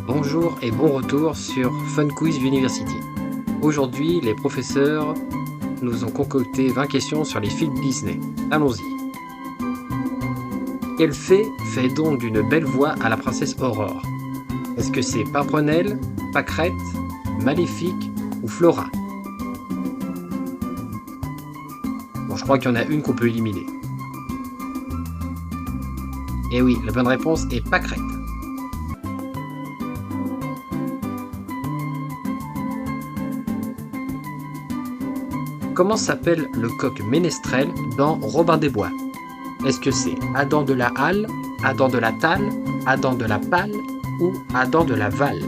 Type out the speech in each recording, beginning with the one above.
Bonjour et bon retour sur Fun Quiz University. Aujourd'hui, les professeurs nous ont concocté 20 questions sur les films Disney. Allons-y. Quel fée fait don d'une belle voix à la princesse Aurore? Est-ce que c'est Pimprenelle, Pâquerette, Maléfique ou Flora? Bon, je crois qu'il y en a une qu'on peut éliminer. Et oui, la bonne réponse est Pâquerette. Comment s'appelle le coq ménestrel dans Robin des Bois? Est-ce que c'est Adam de la Halle, Adam de la Talle, Adam de la Palle ou Adam de la Valle?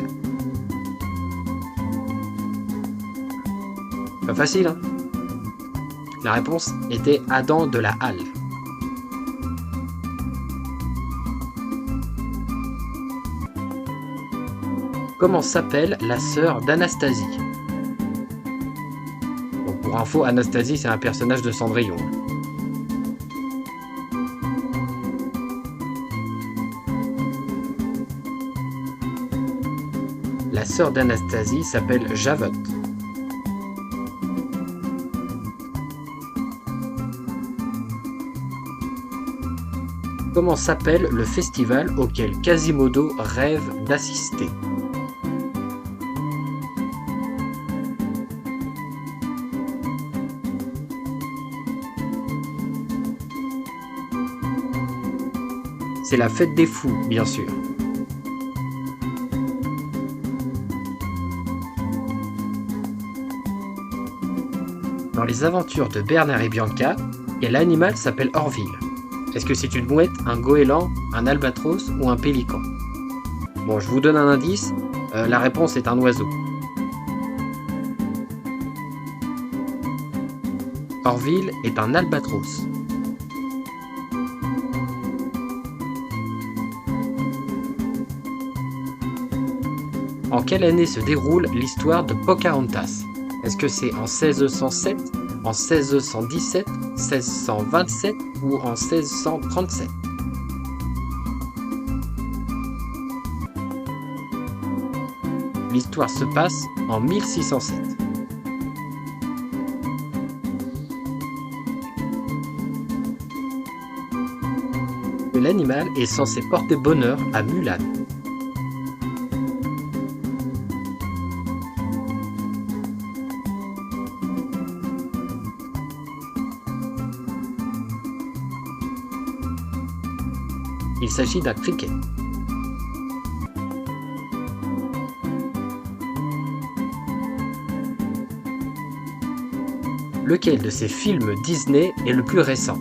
Pas facile, hein? La réponse était Adam de la Halle. Comment s'appelle la sœur d'Anastasie? Pour info, Anastasie, c'est un personnage de Cendrillon. La sœur d'Anastasie s'appelle Javotte. Comment s'appelle le festival auquel Quasimodo rêve d'assister? C'est la fête des fous, bien sûr. Dans les aventures de Bernard et Bianca, quel animal s'appelle Orville? Est-ce que c'est une mouette, un goéland, un albatros ou un pélican? Bon, je vous donne un indice, la réponse est un oiseau. Orville est un albatros. En quelle année se déroule l'histoire de Pocahontas? Est-ce que c'est en 1607, en 1617, 1627 ou en 1637? L'histoire se passe en 1607. L'animal est censé porter bonheur à Mulan. Il s'agit d'un criquet. Lequel de ces films Disney est le plus récent?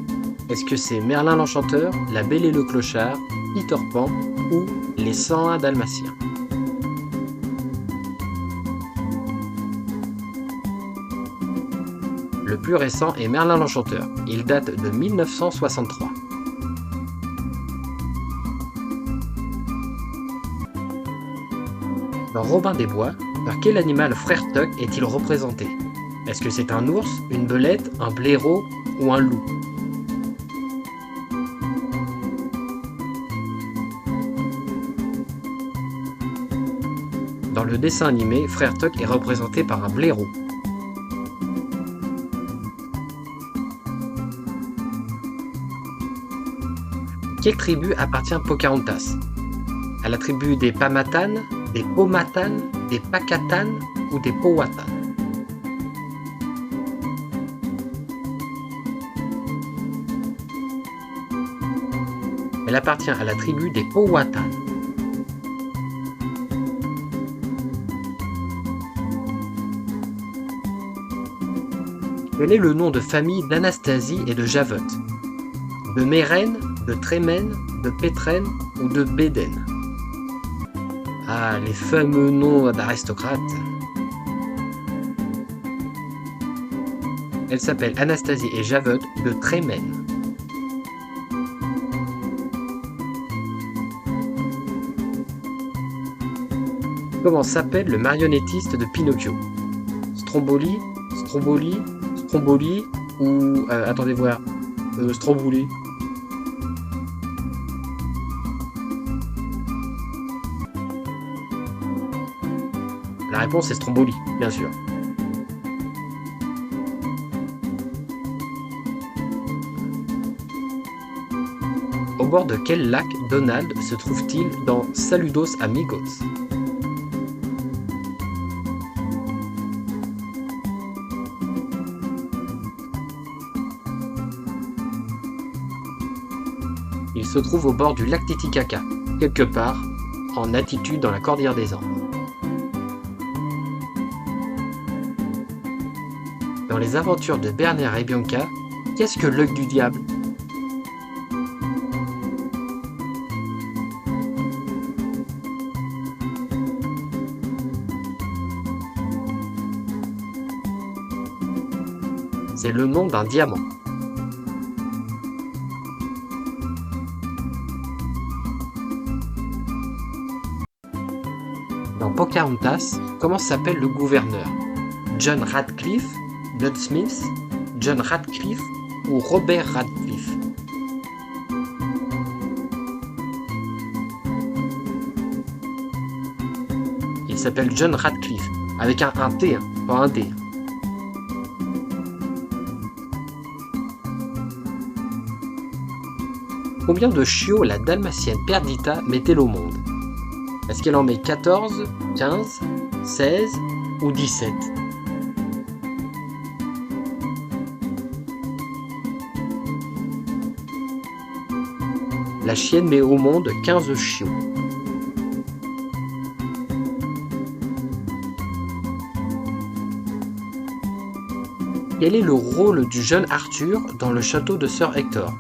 Est-ce que c'est Merlin l'Enchanteur, La Belle et le Clochard, Peter Pan ou Les 101 Dalmatiens? Le plus récent est Merlin l'Enchanteur. Il date de 1963. Dans Robin des Bois, par quel animal Frère Tuck est-il représenté? Est-ce que c'est un ours, une belette, un blaireau ou un loup? Dans le dessin animé, Frère Tuck est représenté par un blaireau. Quelle tribu appartient Pocahontas? À la tribu des Pamatanes, des Pomatanes, des Pacatanes ou des Powhatan? Elle appartient à la tribu des Powhatan. Quel est le nom de famille d'Anastasie et de Javotte? De Mérène, de Trémène, de Pétrène ou de Bédène? Ah, les fameux noms d'aristocrates. Elle s'appelle Anastasie et Javotte de Trémène. Comment s'appelle le marionnettiste de Pinocchio? Stromboli, Stromboli, Stromboli ou... attendez voir. Stromboli. La réponse est Stromboli, bien sûr. Au bord de quel lac Donald se trouve-t-il dans Saludos Amigos? Il se trouve au bord du lac Titicaca, quelque part en altitude dans la cordillère des Andes. Dans les aventures de Bernard et Bianca, qu'est-ce que l'œil du diable? C'est le nom d'un diamant. Dans Pocahontas, comment s'appelle le gouverneur? John Radcliffe, Blood Smith, John Radcliffe ou Robert Radcliffe? Il s'appelle John Radcliffe, avec un T, pas un D. Combien de chiots la dalmatienne Perdita met-elle au monde? Est-ce qu'elle en met 14, 15, 16 ou 17? La chienne met au monde 15 chiots. Quel est le rôle du jeune Arthur dans le château de Sir Hector?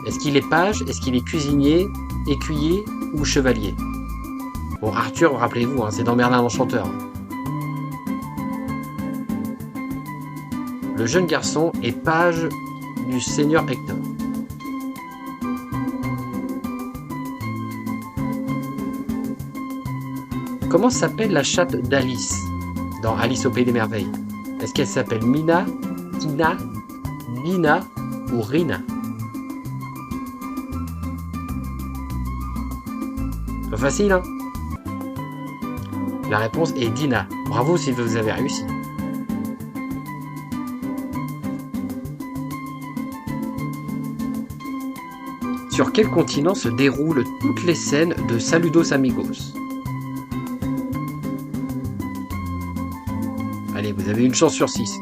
Est-ce qu'il est page? Est-ce qu'il est cuisinier, écuyer ou chevalier? Bon, Arthur, rappelez-vous, c'est dans Merlin l'Enchanteur. Le jeune garçon est page du seigneur Hector. Comment s'appelle la chatte d'Alice dans Alice au Pays des Merveilles? Est-ce qu'elle s'appelle Mina, Tina, Nina ou Rina? Pas facile, hein? La réponse est Dina. Bravo si vous avez réussi. Sur quel continent se déroulent toutes les scènes de Saludos Amigos? Allez, vous avez une chance sur 6.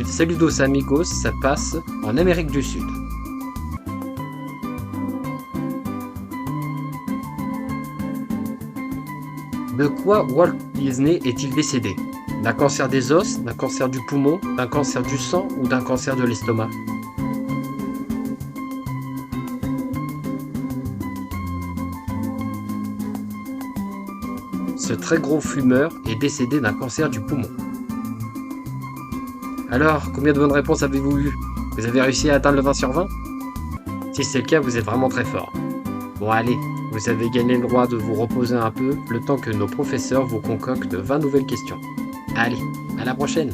Saludos Amigos, ça passe en Amérique du Sud. De quoi Walt Disney est-il décédé? D'un cancer des os, d'un cancer du poumon, d'un cancer du sang ou d'un cancer de l'estomac? Ce très gros fumeur est décédé d'un cancer du poumon. Alors, combien de bonnes réponses avez-vous eu? Vous avez réussi à atteindre le 20 sur 20? Si c'est le cas, vous êtes vraiment très fort. Bon allez, vous avez gagné le droit de vous reposer un peu, le temps que nos professeurs vous concoctent 20 nouvelles questions. Allez, à la prochaine!